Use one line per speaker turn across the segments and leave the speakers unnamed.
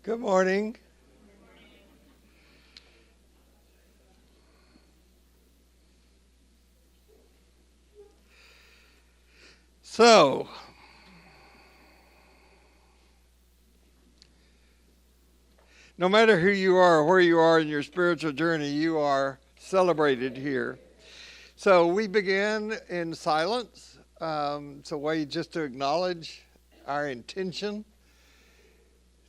Good morning. So, no matter who you are or where you are in your spiritual journey, you are celebrated here. So we begin in silence. It's a way just to acknowledge our intention,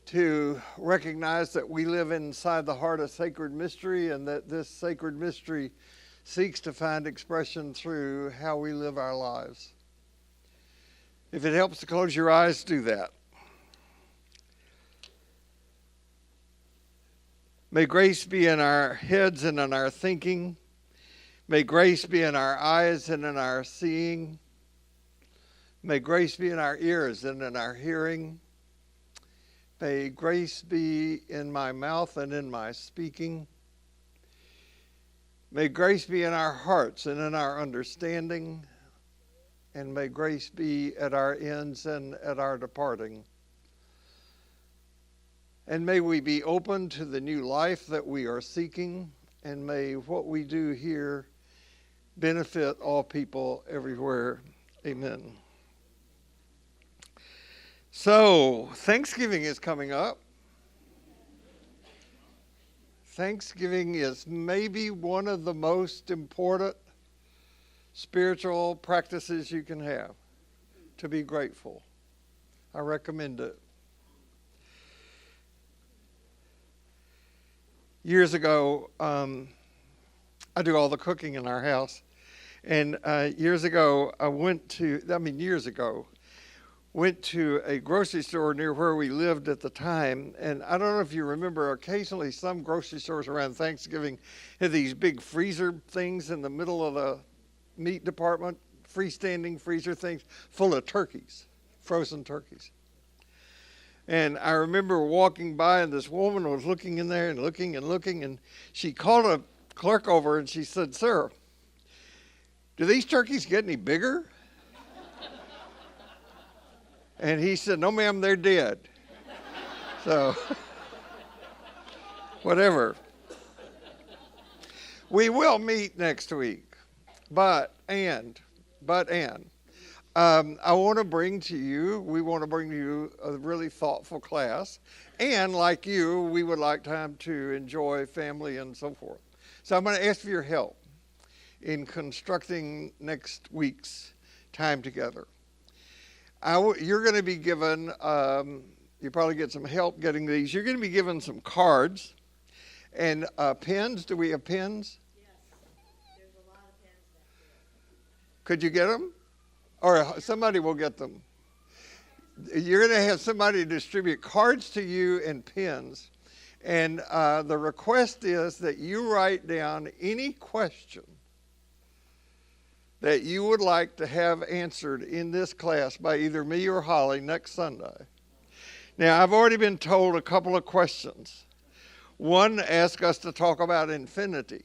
to recognize that we live inside the heart of sacred mystery and that this sacred mystery seeks to find expression through how we live our lives. If it helps to close your eyes, do that. May grace be in our heads and in our thinking. May grace be in our eyes and in our seeing. May grace be in our ears and in our hearing. May grace be in my mouth and in my speaking. May grace be in our hearts and in our understanding. And may grace be at our ends and at our departing. And may we be open to the new life that we are seeking. And may what we do here benefit all people everywhere. Amen. So, Thanksgiving is coming up. Thanksgiving is maybe one of the most important spiritual practices you can have, to be grateful. I recommend it. Years ago, I do all the cooking in our house. And years ago, went to a grocery store near where we lived at the time. And I don't know if you remember, occasionally some grocery stores around Thanksgiving had these big freezer things in the middle of the meat department, freestanding freezer things full of turkeys, frozen turkeys. And I remember walking by, and this woman was looking in there and looking, and she called a clerk over and she said, "Sir, do these turkeys get any bigger?" And he said, "No, ma'am, they're dead." So, whatever. We will meet next week. But I want to bring to you a really thoughtful class. And like you, we would like time to enjoy family and so forth. So I'm going to ask for your help in constructing next week's time together. You're going to be given, you probably get some help getting these. You're going to be given some cards and pens. Do we have pens? Could you get them? Or somebody will get them. You're going to have somebody distribute cards to you and pens. And the request is that you write down any question that you would like to have answered in this class by either me or Holly next Sunday. Now, I've already been told a couple of questions. One asked us to talk about infinity.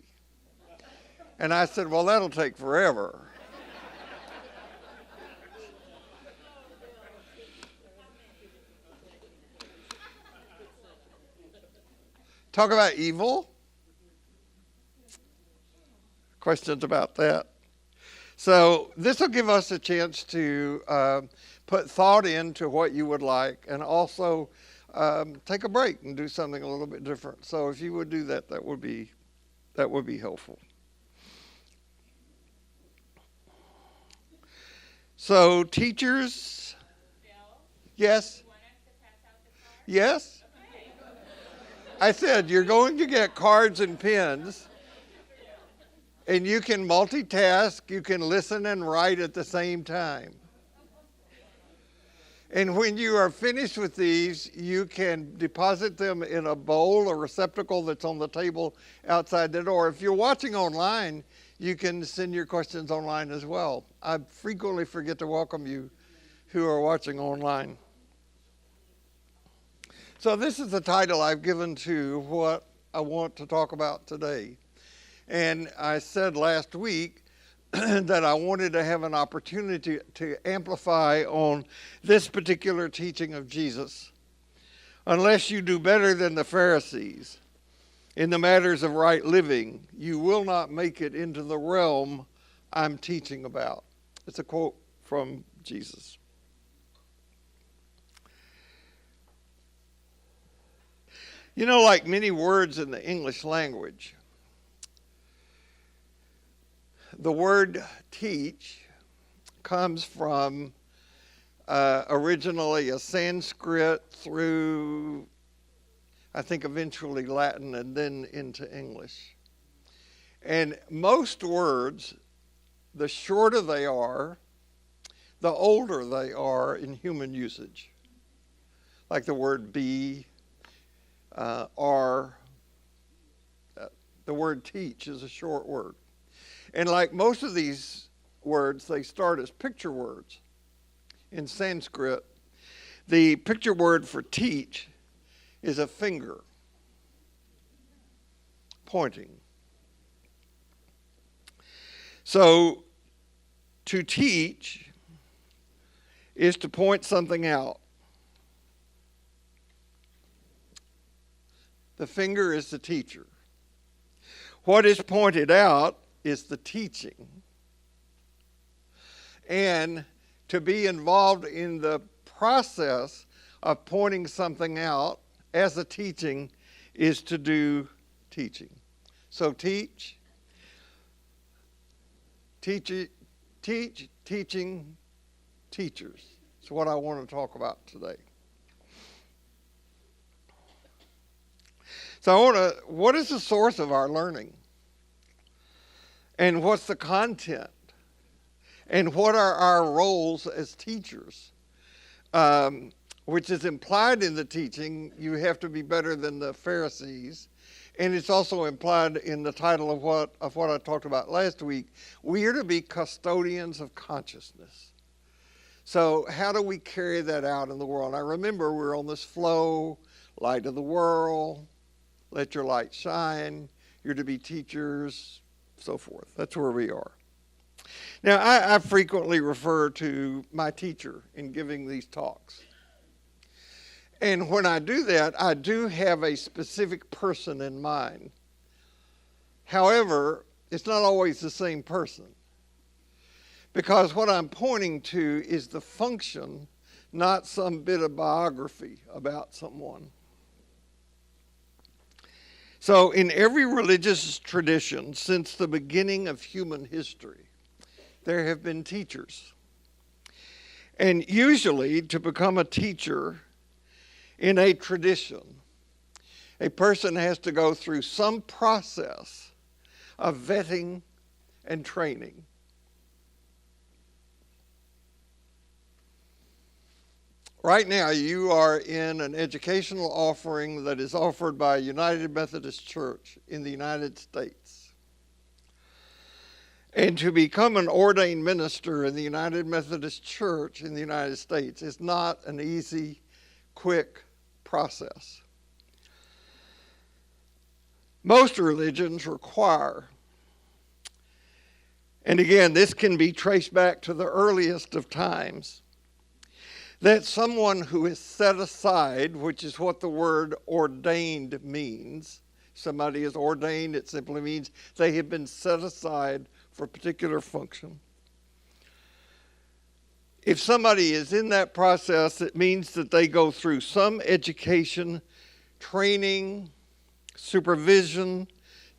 And I said, well, that'll take forever. Talk about evil. Questions about that. So this will give us a chance to put thought into what you would like, and also take a break and do something a little bit different. So if you would do that, that would be helpful. So teachers, yes, yes. I said you're going to get cards and pens, and you can multitask, you can listen and write at the same time. And when you are finished with these, you can deposit them in a bowl or receptacle that's on the table outside the door. If you're watching online, you can send your questions online as well. I frequently forget to welcome you who are watching online. So this is the title I've given to what I want to talk about today. And I said last week that I wanted to have an opportunity to amplify on this particular teaching of Jesus. Unless you do better than the Pharisees in the matters of right living, you will not make it into the realm I'm teaching about. It's a quote from Jesus. You know, like many words in the English language, the word teach comes from originally a Sanskrit through, I think, eventually Latin and then into English. And most words, the shorter they are, the older they are in human usage. Like the word be, are. The word teach is a short word. And like most of these words, they start as picture words. In Sanskrit, the picture word for teach is a finger pointing. So to teach is to point something out. The finger is the teacher. What is pointed out is the teaching. And to be involved in the process of pointing something out as a teaching is to do teaching. So teach, teaching, teachers. It's what I want to talk about today. So what is the source of our learning? And what's the content? And what are our roles as teachers? Which is implied in the teaching, you have to be better than the Pharisees. And it's also implied in the title of what I talked about last week. We are to be custodians of consciousness. So how do we carry that out in the world? I remember we're on this flow, light of the world, let your light shine, you're to be teachers, so forth. That's where we are. Now, I frequently refer to my teacher in giving these talks. And when I do that, I do have a specific person in mind. However, it's not always the same person. Because what I'm pointing to is the function, not some bit of biography about someone. So in every religious tradition since the beginning of human history, there have been teachers. And usually to become a teacher in a tradition, a person has to go through some process of vetting and training. Right now, you are in an educational offering that is offered by United Methodist Church in the United States. And to become an ordained minister in the United Methodist Church in the United States is not an easy, quick process. Most religions require, and again, this can be traced back to the earliest of times, that someone who is set aside, which is what the word ordained means. Somebody is ordained, it simply means they have been set aside for a particular function. If somebody is in that process, it means that they go through some education, training, supervision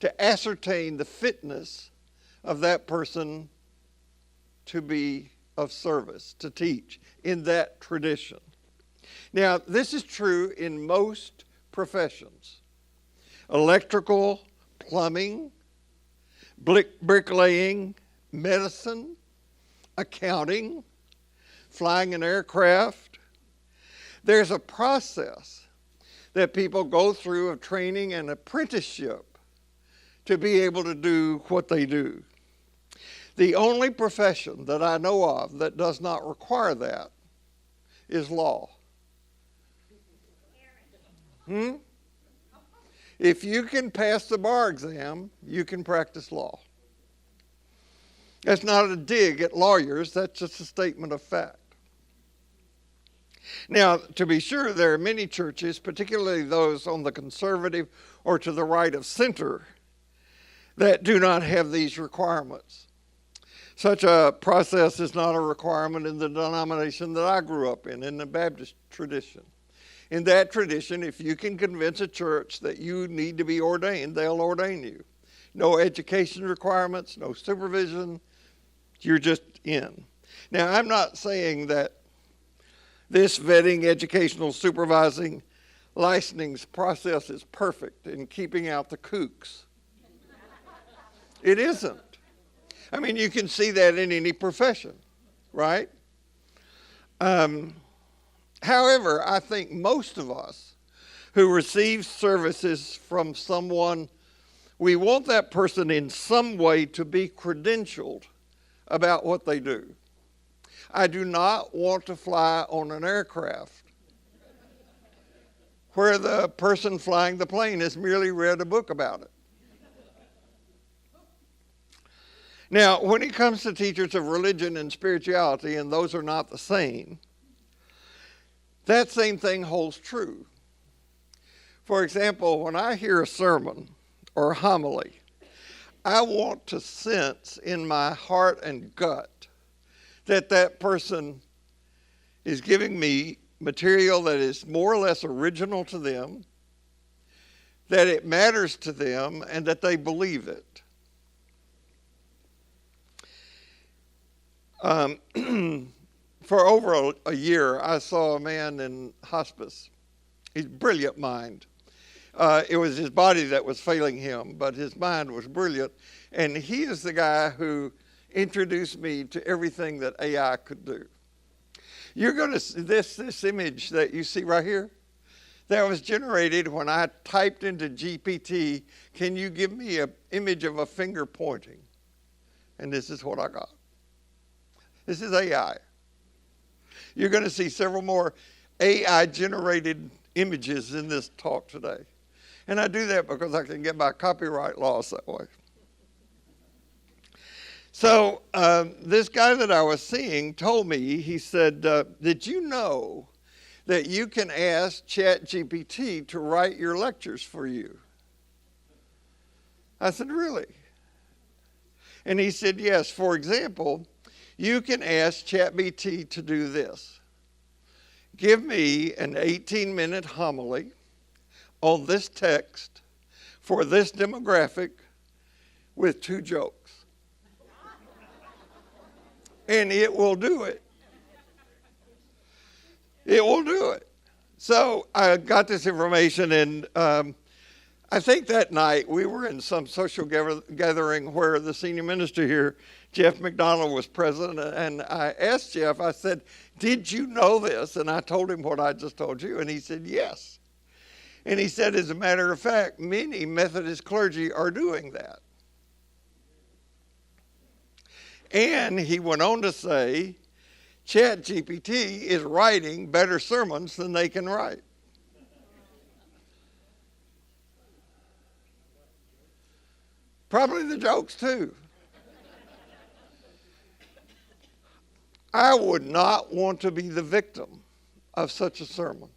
to ascertain the fitness of that person to be of service, to teach in that tradition. Now, this is true in most professions. Electrical, plumbing, bricklaying, medicine, accounting, flying an aircraft. There's a process that people go through of training and apprenticeship to be able to do what they do. The only profession that I know of that does not require that is law. If you can pass the bar exam, you can practice law. That's not a dig at lawyers, that's just a statement of fact. Now, to be sure, there are many churches, particularly those on the conservative or to the right of center, that do not have these requirements. Such a process is not a requirement in the denomination that I grew up in the Baptist tradition. In that tradition, if you can convince a church that you need to be ordained, they'll ordain you. No education requirements, no supervision, you're just in. Now, I'm not saying that this vetting, educational, supervising, licensing process is perfect in keeping out the kooks. It isn't. I mean, you can see that in any profession, right? However, I think most of us who receive services from someone, we want that person in some way to be credentialed about what they do. I do not want to fly on an aircraft where the person flying the plane has merely read a book about it. Now, when it comes to teachers of religion and spirituality, and those are not the same, that same thing holds true. For example, when I hear a sermon or homily, I want to sense in my heart and gut that that person is giving me material that is more or less original to them, that it matters to them, and that they believe it. For over a year, I saw a man in hospice. He's a brilliant mind. It was his body that was failing him, but his mind was brilliant. And he is the guy who introduced me to everything that AI could do. You're going to see this image that you see right here, that was generated when I typed into GPT, can you give me an image of a finger pointing? And this is what I got. This is AI. You're going to see several more AI-generated images in this talk today. And I do that because I can get my copyright laws that way. So this guy that I was seeing told me, he said, did you know that you can ask ChatGPT to write your lectures for you? I said, really? And he said, yes. For example, you can ask ChatGPT to do this. Give me an 18-minute homily on this text for this demographic with 2 jokes. And it will do it. It will do it. So I got this information, and I think that night we were in some social gathering where the senior minister here, Jeff McDonald, was present, and I asked Jeff, I said, did you know this? And I told him what I just told you, and he said, yes. And he said, as a matter of fact, many Methodist clergy are doing that. And he went on to say, ChatGPT is writing better sermons than they can write. Probably the jokes too. I would not want to be the victim of such a sermon.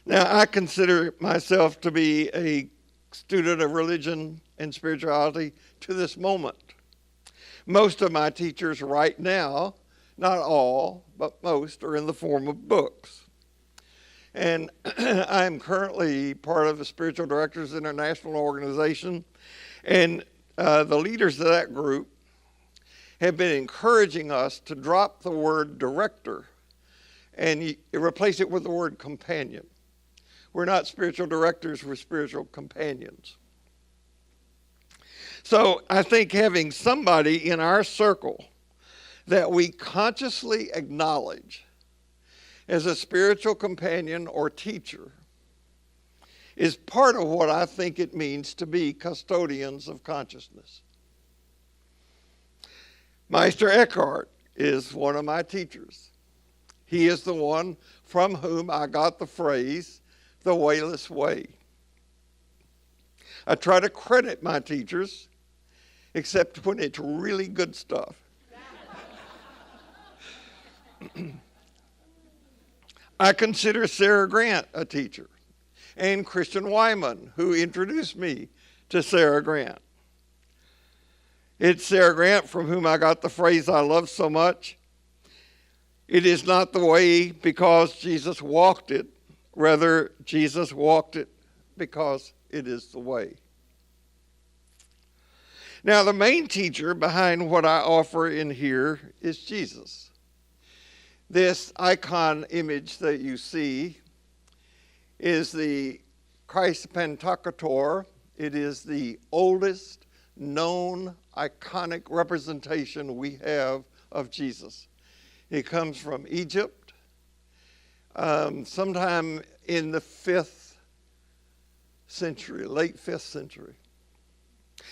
Now, I consider myself to be a student of religion and spirituality to this moment. Most of my teachers right now, not all, but most, are in the form of books. And I'm currently part of the Spiritual Directors International organization, and the leaders of that group have been encouraging us to drop the word director and replace it with the word companion. We're not spiritual directors, we're spiritual companions. So I think having somebody in our circle that we consciously acknowledge as a spiritual companion or teacher is part of what I think it means to be custodians of consciousness. Meister Eckhart is one of my teachers. He is the one from whom I got the phrase, the wayless way. I try to credit my teachers except when it's really good stuff. I consider Sarah Grant a teacher, and Christian Wyman, who introduced me to Sarah Grant. It's Sarah Grant from whom I got the phrase I love so much. It is not the way because Jesus walked it. Rather, Jesus walked it because it is the way. Now, the main teacher behind what I offer in here is Jesus. This icon image that you see is the Christ Pantocrator. It is the oldest known iconic representation we have of Jesus. It comes from Egypt, sometime in the 5th century, late 5th century.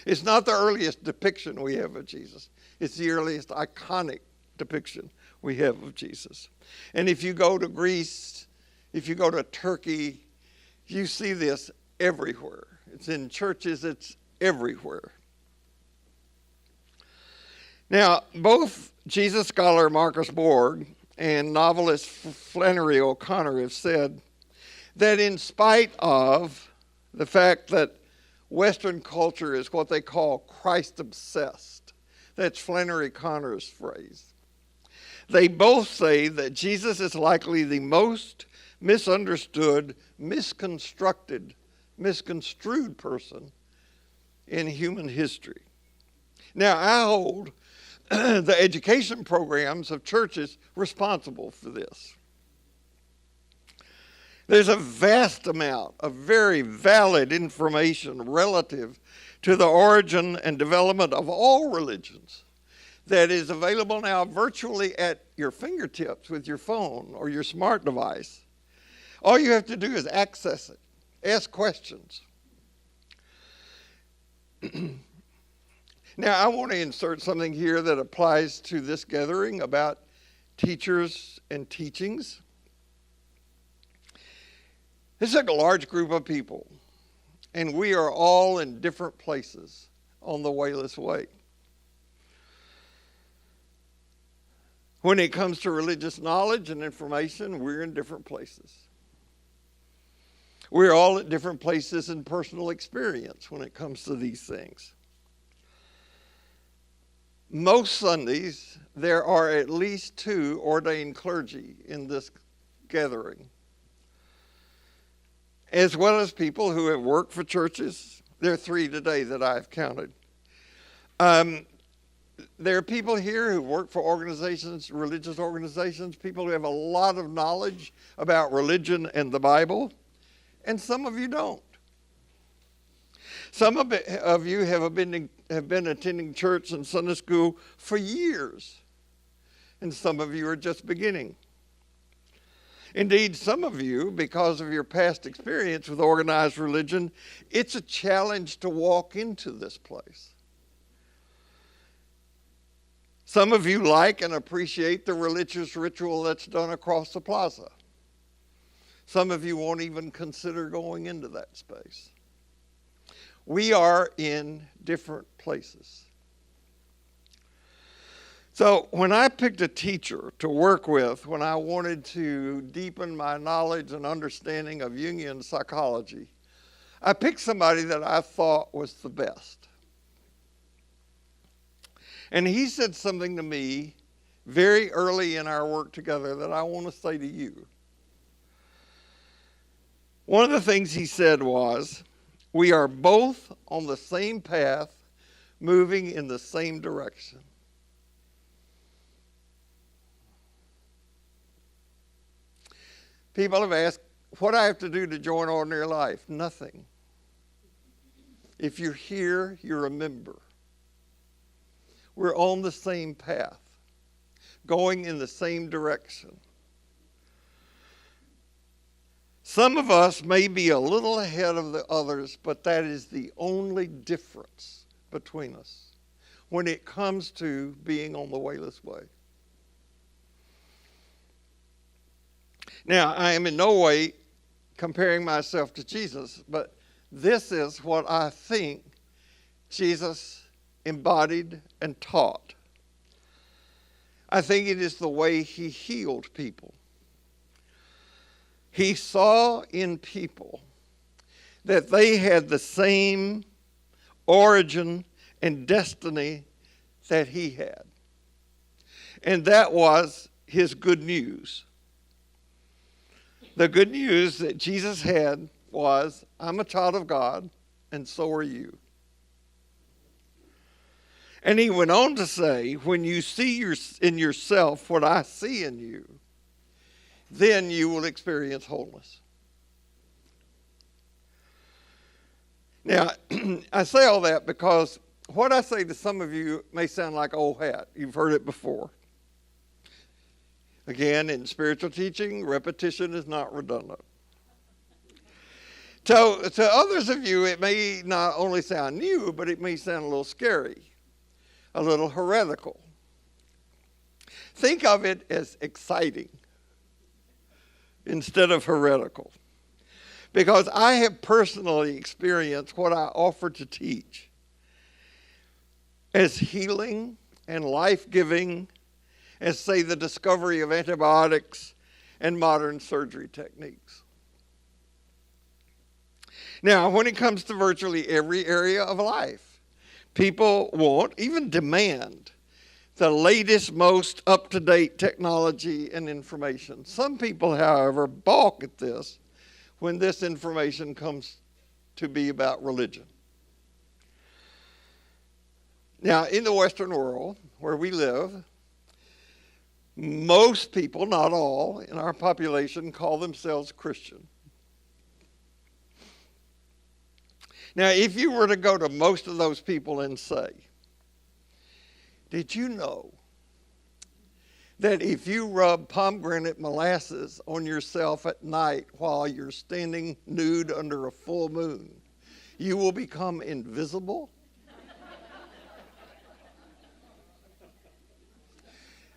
It's not the earliest depiction we have of Jesus. It's the earliest iconic depiction we have of Jesus. And if you go to Greece, if you go to Turkey, you see this everywhere. It's in churches, it's everywhere. Now, both Jesus scholar Marcus Borg and novelist Flannery O'Connor have said that in spite of the fact that Western culture is what they call Christ-obsessed, that's Flannery O'Connor's phrase, they both say that Jesus is likely the most misunderstood, misconstrued person in human history. Now, I hold the education programs of churches responsible for this. There's a vast amount of very valid information relative to the origin and development of all religions that is available now virtually at your fingertips with your phone or your smart device. All you have to do is access it, ask questions. Now, I want to insert something here that applies to this gathering about teachers and teachings. This is like a large group of people, and we are all in different places on the wayless way. When it comes to religious knowledge and information, we're in different places. We're all at different places in personal experience when it comes to these things. Most Sundays, there are at least 2 ordained clergy in this gathering, as well as people who have worked for churches. There are 3 today that I've counted. There are people here who work for organizations, religious organizations, people who have a lot of knowledge about religion and the Bible, and some of you don't. Some of you have been attending church and Sunday school for years, and some of you are just beginning. Indeed, some of you, because of your past experience with organized religion, it's a challenge to walk into this place. Some of you like and appreciate the religious ritual that's done across the plaza. Some of you won't even consider going into that space. We are in different places. So when I picked a teacher to work with, when I wanted to deepen my knowledge and understanding of Jungian psychology, I picked somebody that I thought was the best. And he said something to me very early in our work together that I want to say to you. One of the things he said was, we are both on the same path, moving in the same direction. People have asked, what do I have to do to join Ordinary Life? Nothing. If you're here, you're a member. We're on the same path, going in the same direction. Some of us may be a little ahead of the others, but that is the only difference between us when it comes to being on the wayless way. Now, I am in no way comparing myself to Jesus, but this is what I think Jesus embodied, and taught. I think it is the way he healed people. He saw in people that they had the same origin and destiny that he had. And that was his good news. The good news that Jesus had was, I'm a child of God, and so are you. And he went on to say, when you see in yourself what I see in you, then you will experience wholeness. Now, I say all that because what I say to some of you may sound like old hat. You've heard it before. Again, in spiritual teaching, repetition is not redundant. So to others of you, it may not only sound new, but it may sound a little scary, a little heretical. Think of it as exciting instead of heretical. Because I have personally experienced what I offer to teach as healing and life-giving as, say, the discovery of antibiotics and modern surgery techniques. Now, when it comes to virtually every area of life, people want, even demand, the latest, most up-to-date technology and information. Some people, however, balk at this when this information comes to be about religion. Now, in the Western world, where we live, most people, not all, in our population call themselves Christian. Now, if you were to go to most of those people and say, did you know that if you rub pomegranate molasses on yourself at night while you're standing nude under a full moon, you will become invisible?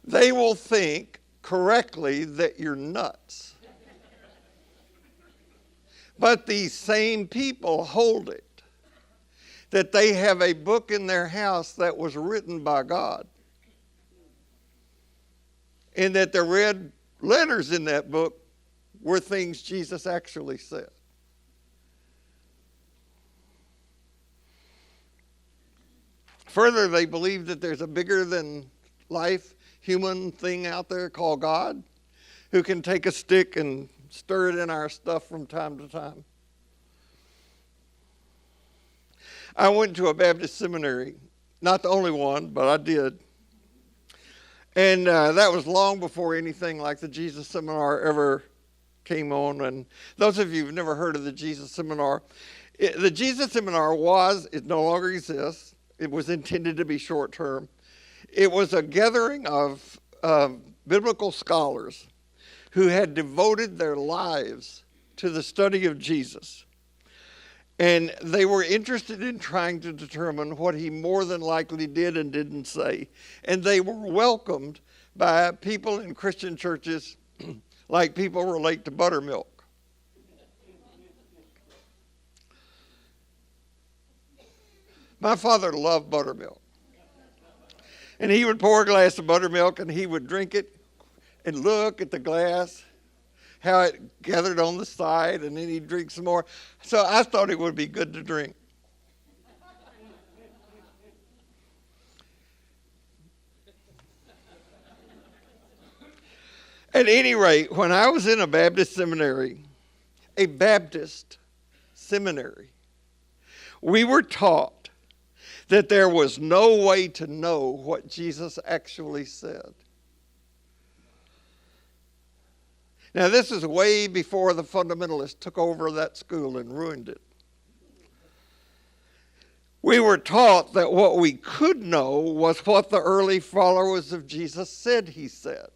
They will think correctly that you're nuts. But these same people hold it, that they have a book in their house that was written by God, and that the red letters in that book were things Jesus actually said. Further, they believe that there's a bigger than life human thing out there called God, who can take a stick and stir it in our stuff from time to time. I went to a Baptist seminary, not the only one, but I did. And that was long before anything like the Jesus Seminar ever came on. And those of you who've never heard of the Jesus Seminar, the Jesus Seminar it no longer exists. It was intended to be short term. It was a gathering of biblical scholars who had devoted their lives to the study of Jesus. And they were interested in trying to determine what he more than likely did and didn't say. And they were welcomed by people in Christian churches like people relate to buttermilk. My father loved buttermilk. And he would pour a glass of buttermilk and he would drink it and look at the glass, how it gathered on the side, and then he'd drink some more. So I thought it would be good to drink. At any rate, when I was in a Baptist seminary, we were taught that there was no way to know what Jesus actually said. Now, this is way before the fundamentalists took over that school and ruined it. We were taught that what we could know was what the early followers of Jesus said he said.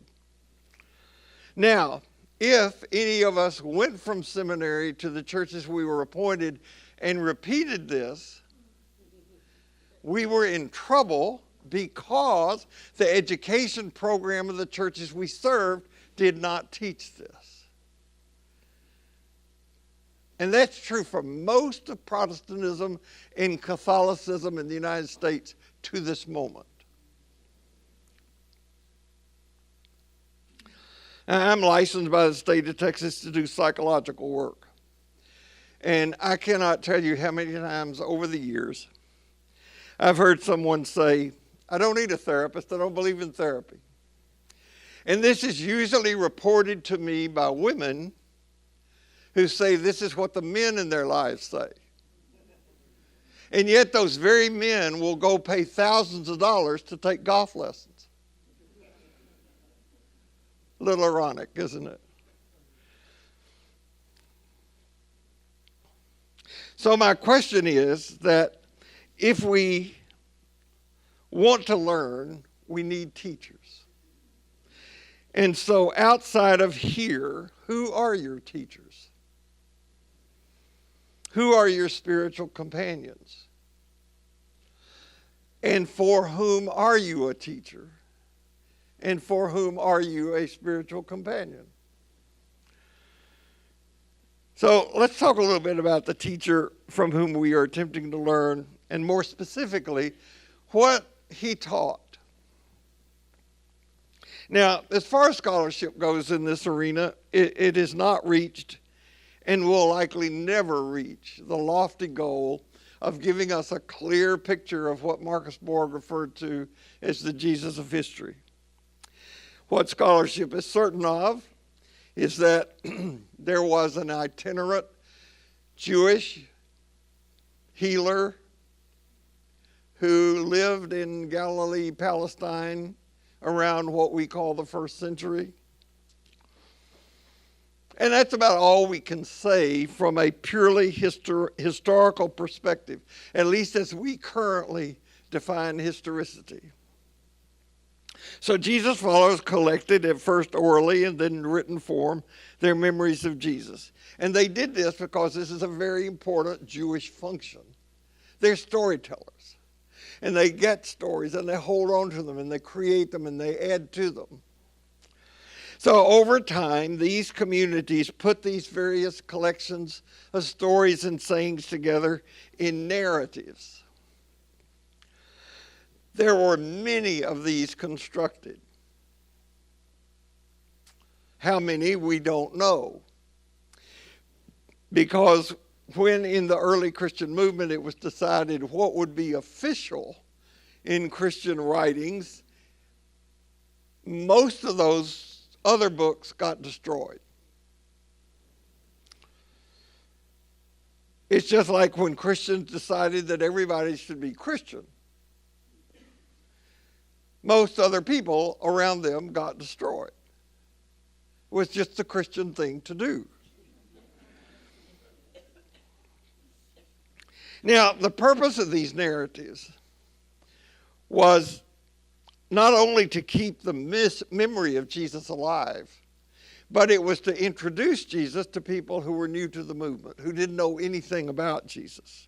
Now, if any of us went from seminary to the churches we were appointed and repeated this, we were in trouble because the education program of the churches we served did not teach this. And that's true for most of Protestantism and Catholicism in the United States to this moment. I'm licensed by the state of Texas to do psychological work. And I cannot tell you how many times over the years I've heard someone say, I don't need a therapist, I don't believe in therapy. And this is usually reported to me by women who say this is what the men in their lives say. And yet those very men will go pay thousands of dollars to take golf lessons. A little ironic, isn't it? So my question is that if we want to learn, we need teachers. And so outside of here, who are your teachers? Who are your spiritual companions? And for whom are you a teacher? And for whom are you a spiritual companion? So let's talk a little bit about the teacher from whom we are attempting to learn, and more specifically, what he taught. Now, as far as scholarship goes in this arena, it has not reached and will likely never reach the lofty goal of giving us a clear picture of what Marcus Borg referred to as the Jesus of history. What scholarship is certain of is that there was an itinerant Jewish healer who lived in Galilee, Palestine, around what we call the first century. And that's about all we can say from a purely historical perspective, at least as we currently define historicity. So Jesus' followers collected, at first orally and then in written form, their memories of Jesus. And they did this because this is a very important Jewish function. They're storytellers. And they get stories and they hold on to them and they create them and they add to them. So over time, these communities put these various collections of stories and sayings together in narratives. There were many of these constructed. How many, we don't know. Because when in the early Christian movement it was decided what would be official in Christian writings, most of those other books got destroyed. It's just like when Christians decided that everybody should be Christian. Most other people around them got destroyed. It was just the Christian thing to do. Now, the purpose of these narratives was not only to keep the memory of Jesus alive, but it was to introduce Jesus to people who were new to the movement, who didn't know anything about Jesus.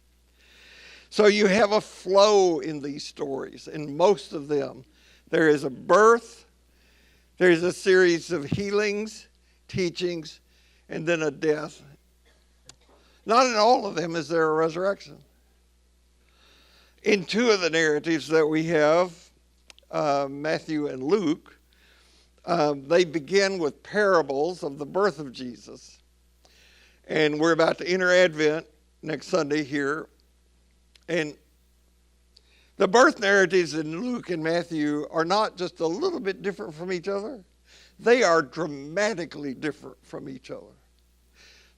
So you have a flow in these stories. In most of them, there is a birth, there's a series of healings, teachings, and then a death. Not in all of them is there a resurrection. In two of the narratives that we have, Matthew and Luke, they begin with parables of the birth of Jesus. And we're about to enter Advent next Sunday here. And the birth narratives in Luke and Matthew are not just a little bit different from each other. They are dramatically different from each other.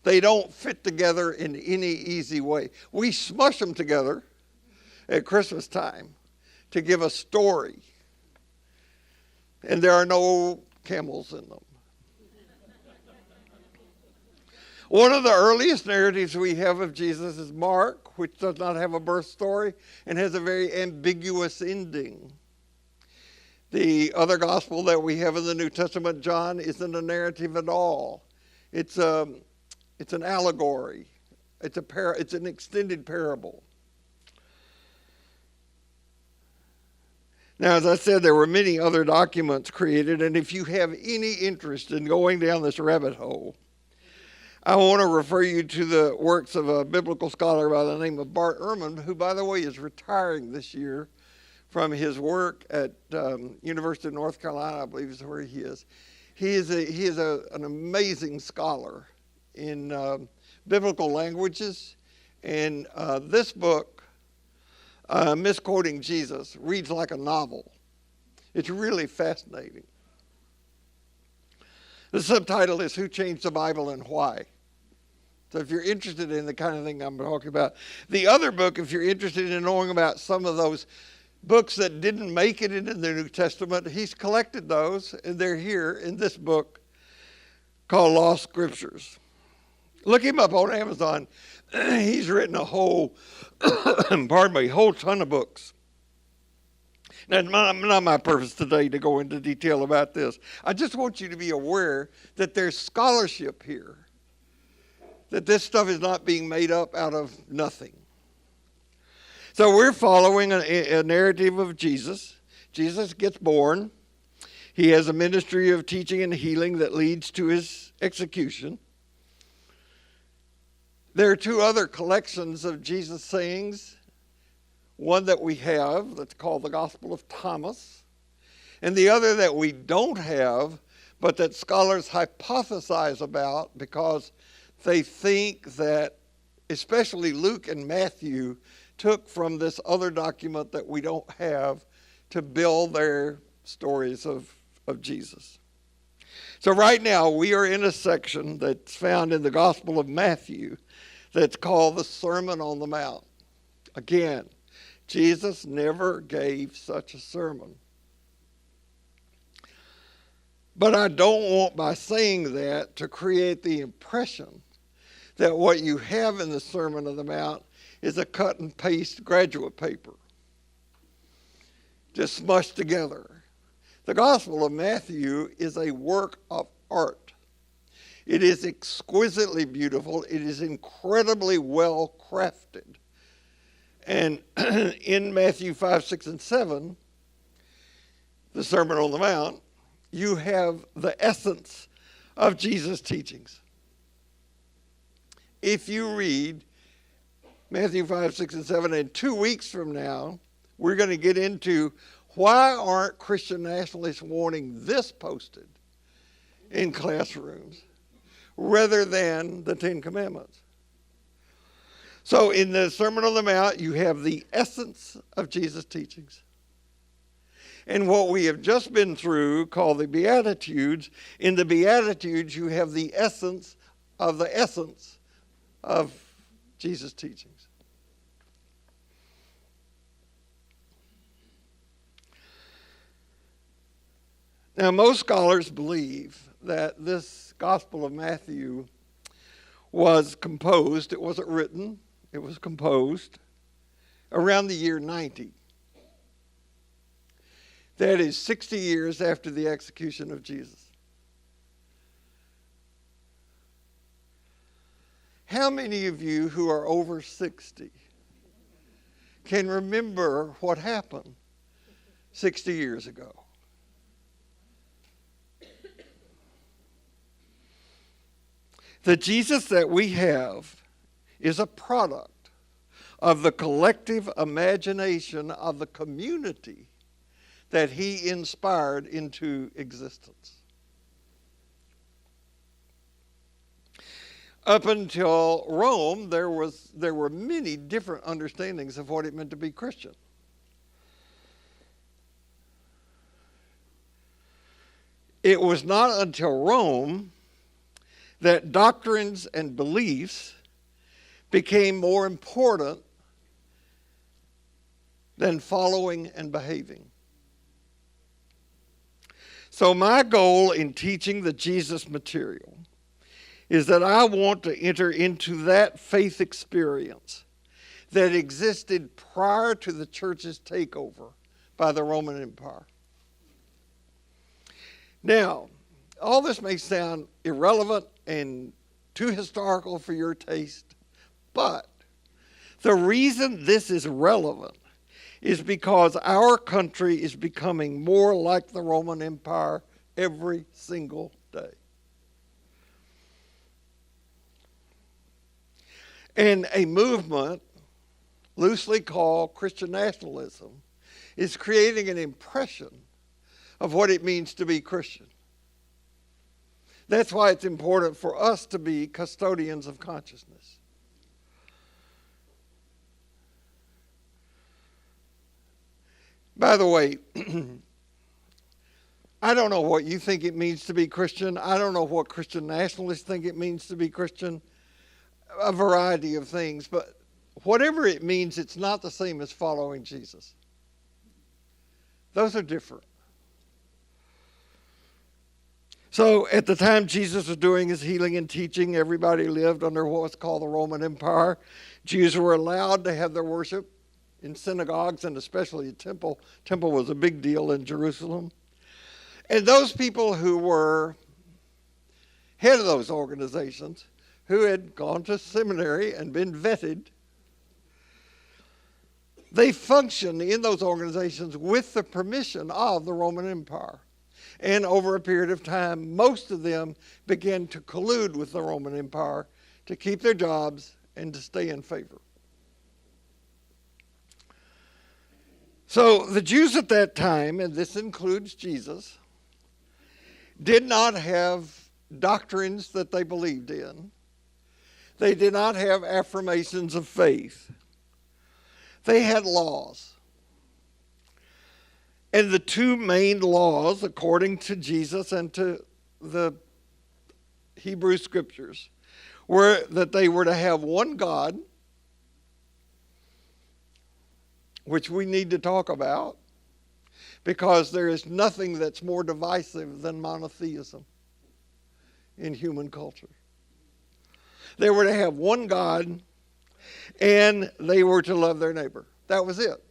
They don't fit together in any easy way. We smush them together at Christmas time to give a story. And there are no camels in them. One of the earliest narratives we have of Jesus is Mark, which does not have a birth story and has a very ambiguous ending. The other gospel that we have in the New Testament, John, isn't a narrative at all. It's an allegory. It's an extended parable. Now, as I said, there were many other documents created, and if you have any interest in going down this rabbit hole, I want to refer you to the works of a biblical scholar by the name of Bart Ehrman, who, by the way, is retiring this year from his work at University of North Carolina, I believe is where he is. He is an amazing scholar in biblical languages, and this book, Misquoting Jesus, reads like a novel. It's really fascinating. The subtitle is Who Changed the Bible and Why? So if you're interested in the kind of thing I'm talking about. The other book, if you're interested in knowing about some of those books that didn't make it into the New Testament, he's collected those, and they're here in this book called Lost Scriptures. Look him up on Amazon. He's written a whole ton of books. Now, it's not my purpose today to go into detail about this. I just want you to be aware that there's scholarship here, that this stuff is not being made up out of nothing. So we're following a narrative of Jesus. Jesus gets born. He has a ministry of teaching and healing that leads to his execution. There are two other collections of Jesus' sayings. One that we have that's called the Gospel of Thomas, and the other that we don't have, but that scholars hypothesize about because they think that especially Luke and Matthew took from this other document that we don't have to build their stories of Jesus. So right now we are in a section that's found in the Gospel of Matthew that's called the Sermon on the Mount. Again, Jesus never gave such a sermon. But I don't want, by saying that, to create the impression that what you have in the Sermon on the Mount is a cut and paste graduate paper, just smushed together. The Gospel of Matthew is a work of art. It is exquisitely beautiful. It is incredibly well crafted. And in Matthew 5, 6, and 7, the Sermon on the Mount, you have the essence of Jesus' teachings. If you read Matthew 5, 6, and 7, and 2 weeks from now, we're going to get into why aren't Christian nationalists wanting this posted in classrooms rather than the Ten Commandments. So in the Sermon on the Mount, you have the essence of Jesus' teachings. And what we have just been through, called the Beatitudes, in the Beatitudes, you have the essence of Jesus' teachings. Now, most scholars believe that this Gospel of Matthew was composed, it wasn't written, it was composed around the year 90. That is 60 years after the execution of Jesus. How many of you who are over 60 can remember what happened 60 years ago? The Jesus that we have is a product of the collective imagination of the community that he inspired into existence. Up until Rome, there were many different understandings of what it meant to be Christian. It was not until Rome that doctrines and beliefs became more important than following and behaving. So my goal in teaching the Jesus material is that I want to enter into that faith experience that existed prior to the church's takeover by the Roman Empire. Now, all this may sound irrelevant and too historical for your taste, but the reason this is relevant is because our country is becoming more like the Roman Empire every single day. And a movement loosely called Christian nationalism is creating an impression of what it means to be Christian. That's why it's important for us to be custodians of consciousness. By the way, I don't know what you think it means to be Christian. I don't know what Christian nationalists think it means to be Christian. A variety of things. But whatever it means, it's not the same as following Jesus. Those are different. So at the time Jesus was doing his healing and teaching, everybody lived under what was called the Roman Empire. Jews were allowed to have their worship in synagogues and especially a temple. Temple was a big deal in Jerusalem. And those people who were head of those organizations, who had gone to seminary and been vetted, they functioned in those organizations with the permission of the Roman Empire. And over a period of time, most of them began to collude with the Roman Empire to keep their jobs and to stay in favor. So the Jews at that time, and this includes Jesus, did not have doctrines that they believed in. They did not have affirmations of faith. They had laws. And the two main laws, according to Jesus and to the Hebrew Scriptures, were that they were to have one God, which we need to talk about, because there is nothing that's more divisive than monotheism in human culture. They were to have one God, and they were to love their neighbor. That was it.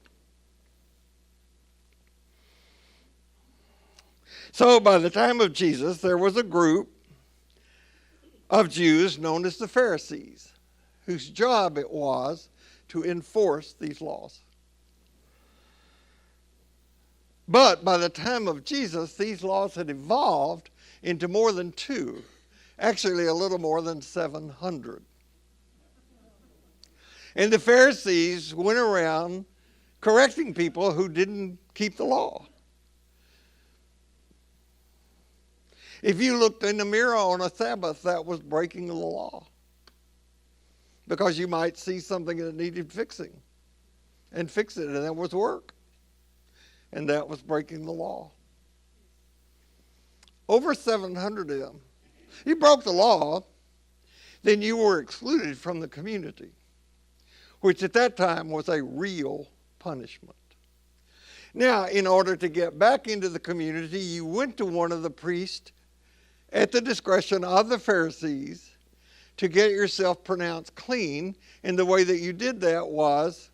So by the time of Jesus, there was a group of Jews known as the Pharisees, whose job it was to enforce these laws. But by the time of Jesus, these laws had evolved into more than two, actually a little more than 700. And the Pharisees went around correcting people who didn't keep the law. If you looked in the mirror on a Sabbath, that was breaking the law, because you might see something that needed fixing and fix it, and that was work. And that was breaking the law. Over 700 of them. You broke the law, then you were excluded from the community, which at that time was a real punishment. Now, in order to get back into the community, you went to one of the priests at the discretion of the Pharisees to get yourself pronounced clean. And the way that you did that was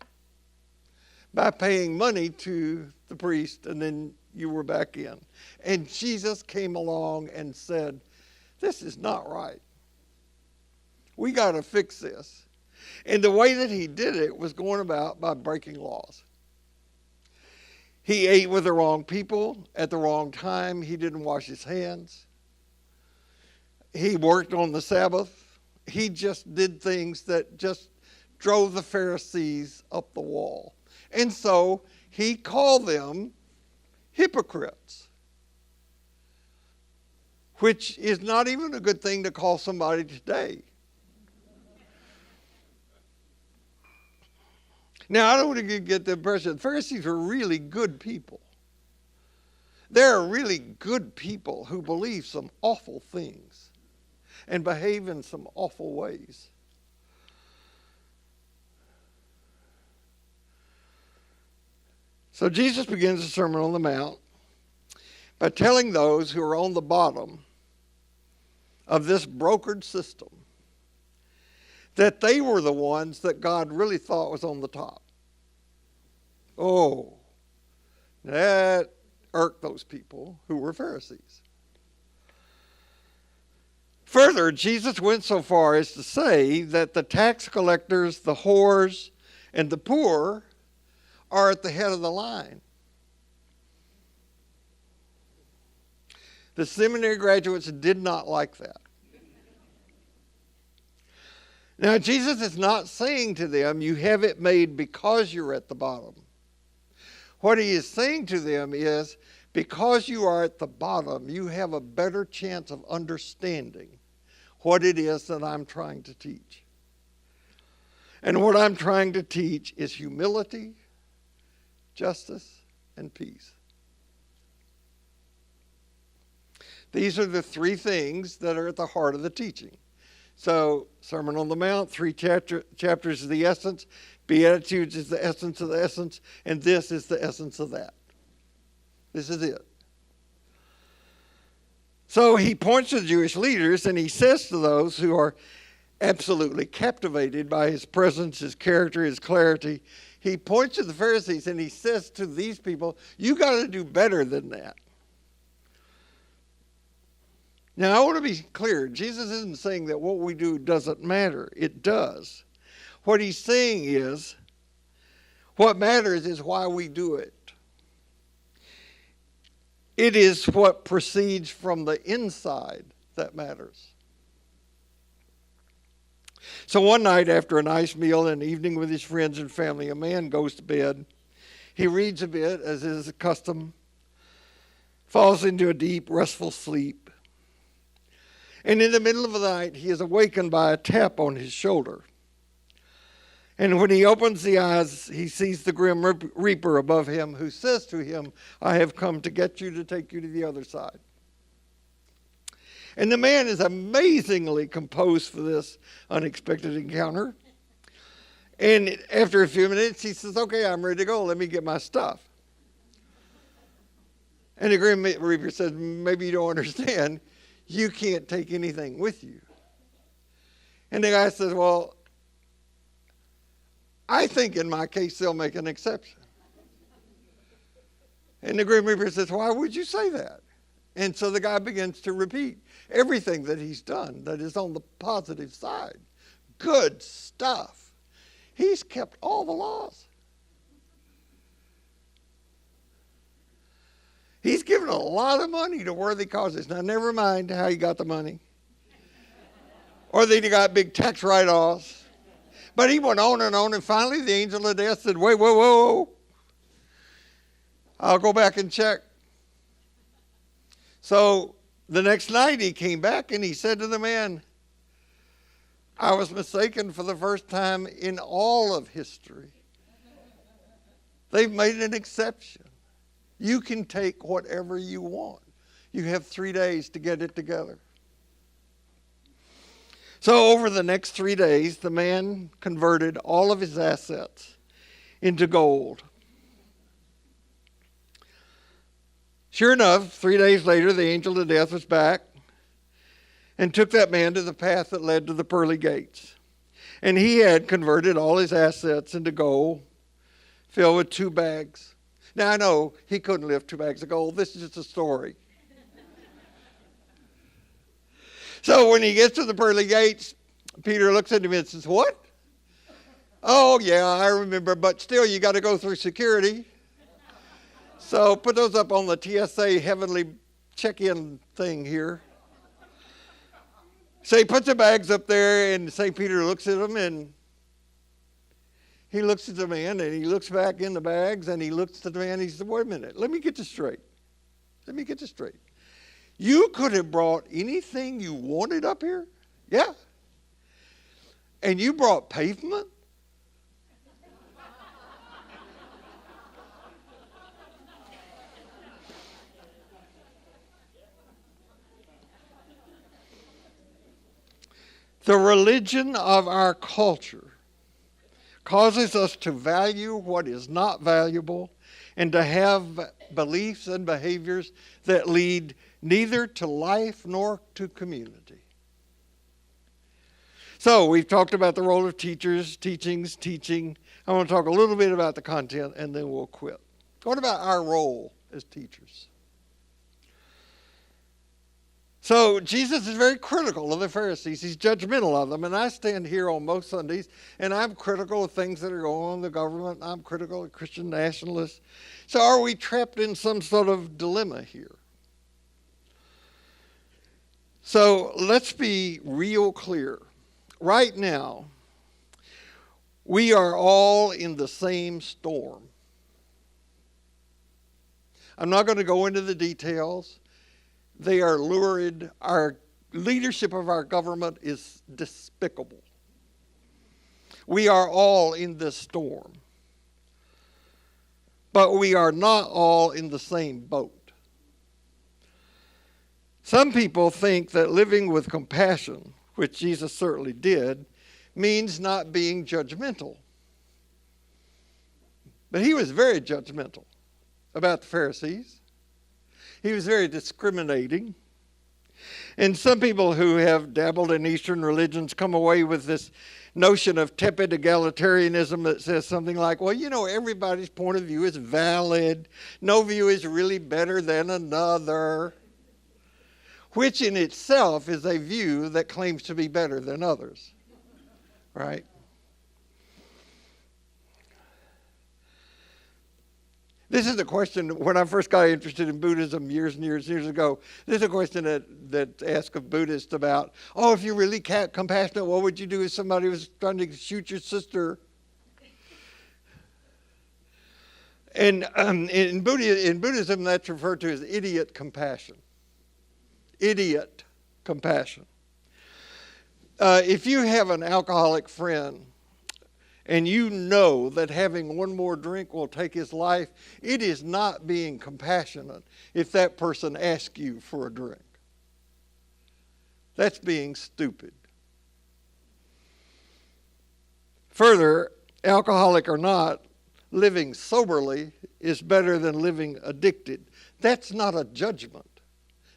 by paying money to the priest, and then you were back in. And Jesus came along and said, this is not right. We got to fix this. And the way that he did it was going about by breaking laws. He ate with the wrong people at the wrong time. He didn't wash his hands. He worked on the Sabbath. He just did things that just drove the Pharisees up the wall. And so he called them hypocrites, which is not even a good thing to call somebody today. Now, I don't want to get the impression the Pharisees were really good people. They're really good people who believe some awful things and behave in some awful ways. So Jesus begins the Sermon on the Mount by telling those who are on the bottom of this brokered system that they were the ones that God really thought was on the top. Oh, that irked those people who were Pharisees. Further, Jesus went so far as to say that the tax collectors, the whores, and the poor are at the head of the line. The seminary graduates did not like that. Now, Jesus is not saying to them, you have it made because you're at the bottom. What he is saying to them is, because you are at the bottom, you have a better chance of understanding what it is that I'm trying to teach. And what I'm trying to teach is humility, justice, and peace. These are the three things that are at the heart of the teaching. So, Sermon on the Mount, 3 chapters is the essence. Beatitudes is the essence of the essence. And this is the essence of that. This is it. So he points to the Jewish leaders and he says to those who are absolutely captivated by his presence, his character, his clarity, he points to the Pharisees and he says to these people, you got to do better than that. Now, I want to be clear. Jesus isn't saying that what we do doesn't matter. It does. What he's saying is, what matters is why we do it. It is what proceeds from the inside that matters. So one night after a nice meal and evening with his friends and family, a man goes to bed. He reads a bit, as is his custom, falls into a deep, restful sleep. And in the middle of the night, he is awakened by a tap on his shoulder. And when he opens the eyes, he sees the grim reaper above him, who says to him, I have come to get you, to take you to the other side. And the man is amazingly composed for this unexpected encounter. And after a few minutes, he says, okay, I'm ready to go. Let me get my stuff. And the grim reaper says, maybe you don't understand. You can't take anything with you. And the guy says, well, I think in my case they'll make an exception. And the grim reaper says, why would you say that? And so the guy begins to repeat everything that he's done that is on the positive side. Good stuff. He's kept all the laws. He's given a lot of money to worthy causes. Now, never mind how he got the money. Or that he got big tax write-offs. But he went on, and finally the angel of death said, wait, whoa. I'll go back and check. So the next night he came back and he said to the man, I was mistaken for the first time in all of history. They've made an exception. You can take whatever you want. You have 3 days to get it together. So over the next 3 days, the man converted all of his assets into gold. Sure enough, 3 days later, the angel of death was back and took that man to the path that led to the pearly gates. And he had converted all his assets into gold, filled with 2 bags. Now, I know he couldn't lift 2 bags of gold. This is just a story. So when he gets to the pearly gates, Peter looks at him and says, what? Oh, yeah, I remember, but still you got to go through security. So put those up on the TSA heavenly check-in thing here. So he puts the bags up there, and St. Peter looks at them, and he looks at the man, and he looks back in the bags, and he looks at the man, and he says, wait a minute, let me get this straight. You could have brought anything you wanted up here? Yeah. And you brought pavement? The religion of our culture causes us to value what is not valuable and to have beliefs and behaviors that lead neither to life nor to community. So we've talked about the role of teachers, teaching. I want to talk a little bit about the content and then we'll quit. What about our role as teachers? So Jesus is very critical of the Pharisees. He's judgmental of them. And I stand here on most Sundays and I'm critical of things that are going on in the government. I'm critical of Christian nationalists. So are we trapped in some sort of dilemma here? So let's be real clear. Right now, we are all in the same storm. I'm not going to go into the details. They are lurid. Our leadership of our government is despicable. We are all in this storm. But we are not all in the same boat. Some people think that living with compassion, which Jesus certainly did, means not being judgmental. But he was very judgmental about the Pharisees. He was very discriminating. And some people who have dabbled in Eastern religions come away with this notion of tepid egalitarianism that says something like, well, everybody's point of view is valid. No view is really better than another, which in itself is a view that claims to be better than others, right? This is a question, when I first got interested in Buddhism years and years and years ago, this is a question that's asked of Buddhists about, if you're really compassionate, what would you do if somebody was trying to shoot your sister? And in Buddhism, that's referred to as idiot compassion. Idiot compassion. If you have an alcoholic friend, and you know that having one more drink will take his life, it is not being compassionate if that person asks you for a drink. That's being stupid. Further, alcoholic or not, living soberly is better than living addicted. That's not a judgment.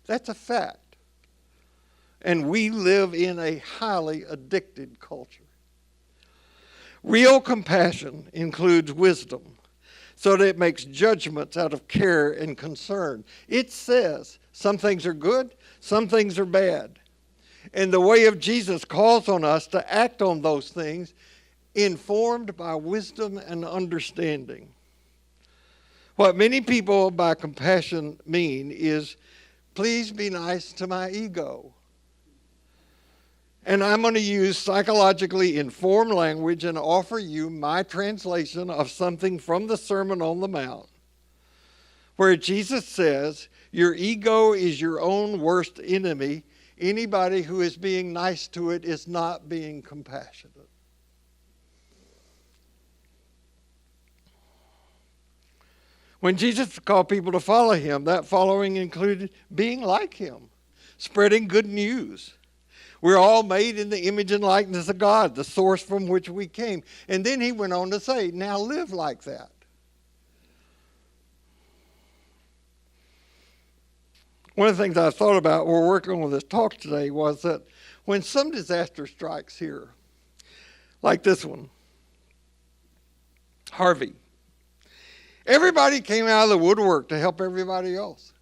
That's a fact. And we live in a highly addicted culture. Real compassion includes wisdom, so that it makes judgments out of care and concern. It says some things are good, some things are bad. And the way of Jesus calls on us to act on those things informed by wisdom and understanding. What many people by compassion mean is, please be nice to my ego. And I'm going to use psychologically informed language and offer you my translation of something from the Sermon on the Mount, where Jesus says, your ego is your own worst enemy. Anybody who is being nice to it is not being compassionate. When Jesus called people to follow him, that following included being like him, spreading good news. We're all made in the image and likeness of God, the source from which we came. And then he went on to say, now live like that. One of the things I thought about while working on this talk today was that when some disaster strikes here, like this one, Harvey, everybody came out of the woodwork to help everybody else.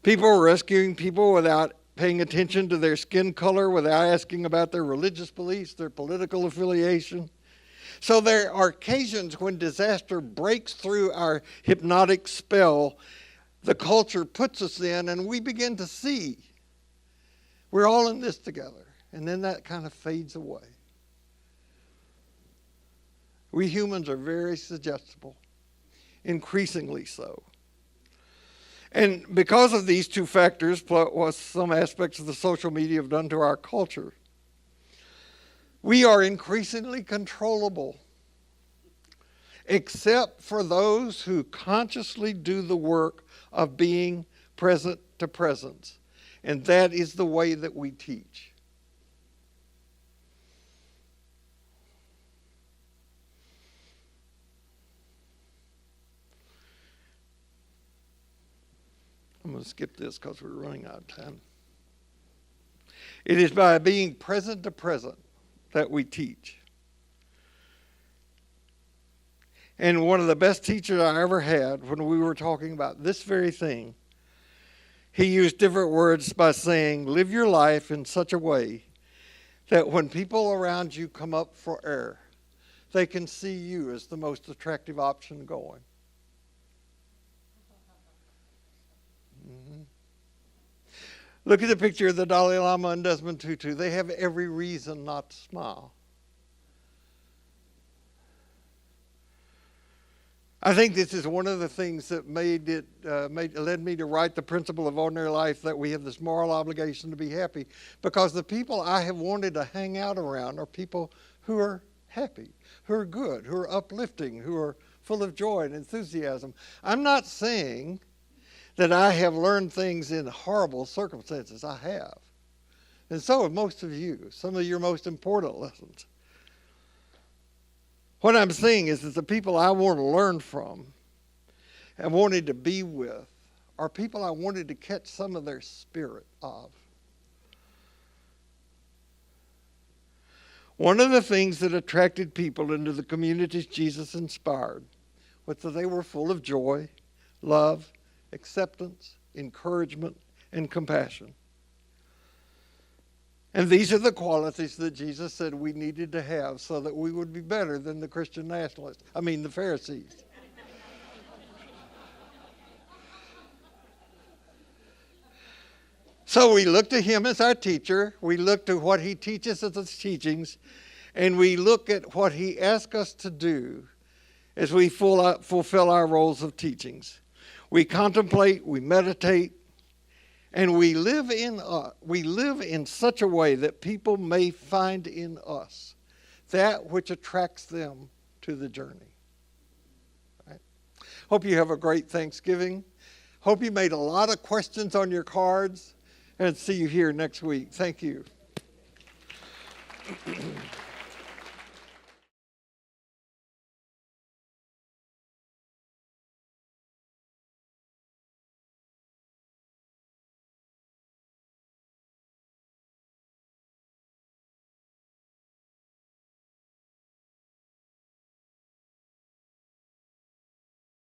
People were rescuing people without paying attention to their skin color, without asking about their religious beliefs, their political affiliation. So there are occasions when disaster breaks through our hypnotic spell the culture puts us in, and we begin to see we're all in this together. And then that kind of fades away. We humans are very suggestible, increasingly so. And because of these two factors, plus what some aspects of the social media have done to our culture, we are increasingly controllable, except for those who consciously do the work of being present to presence. And that is the way that we teach. I'm going to skip this because we're running out of time. It is by being present to present that we teach. And one of the best teachers I ever had, when we were talking about this very thing, he used different words by saying, live your life in such a way that when people around you come up for air, they can see you as the most attractive option going. Mm-hmm. Look at the picture of the Dalai Lama and Desmond Tutu. They have every reason not to smile. I think this is one of the things that led me to write the Principle of Ordinary Life, that we have this moral obligation to be happy, because the people I have wanted to hang out around are people who are happy, who are good, who are uplifting, who are full of joy and enthusiasm. I'm not saying that I have learned things in horrible circumstances. I have. And so have most of you, some of your most important lessons. What I'm saying is that the people I want to learn from and wanted to be with are people I wanted to catch some of their spirit of. One of the things that attracted people into the communities Jesus inspired was that they were full of joy, love, acceptance, encouragement, and compassion. And these are the qualities that Jesus said we needed to have so that we would be better than the Christian nationalists. The Pharisees. So we look to him as our teacher. We look to what he teaches us as teachings. And we look at what he asks us to do as we fulfill our roles of teachings. We contemplate, we meditate, and we live in such a way that people may find in us that which attracts them to the journey. Right? Hope you have a great Thanksgiving. Hope you made a lot of questions on your cards, and see you here next week. Thank you.